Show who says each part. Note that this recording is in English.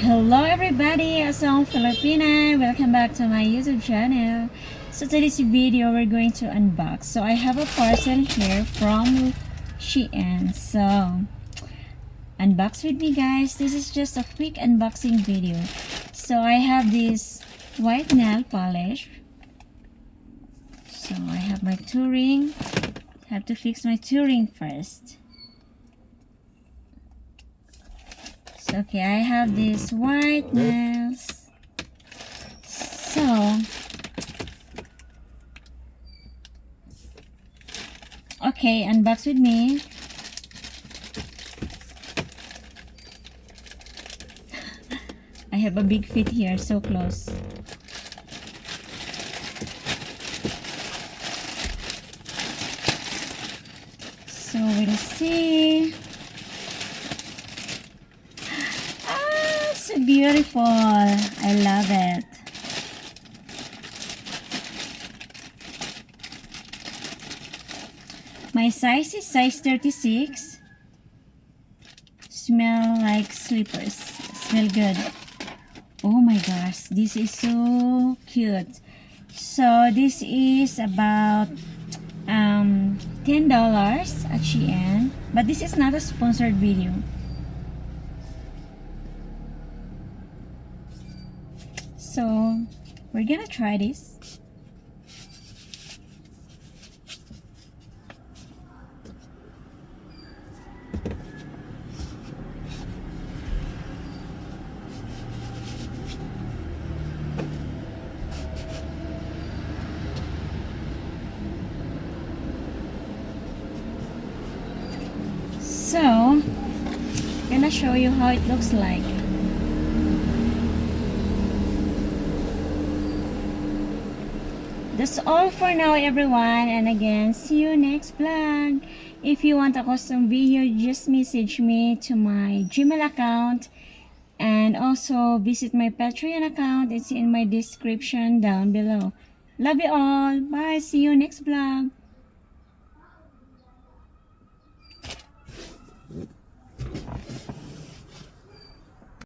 Speaker 1: Hello everybody, Asong Filipina. Welcome back to my YouTube channel. So today's video we're going to unbox. So I have a parcel here from Shein. So unbox with me guys. This is just a quick unboxing video. So I have this white nail polish. So I have my two ring. Have to fix my two ring first. Okay, I have these white nails. So, okay, unbox with me. I have a big feet here, so close. So, we'll see. So beautiful. I love it. My size is size 36. Smell like slippers. Smell good. Oh my gosh, this is so cute. So this is about $10 at Shein, but this is not a sponsored video. So we're gonna try this. So gonna show you how it looks like. That's all for now everyone, and again, see you next vlog. If you want a custom video, just message me to my Gmail account, and also visit my Patreon account. It's in my description down below. Love you all. Bye. See you next vlog.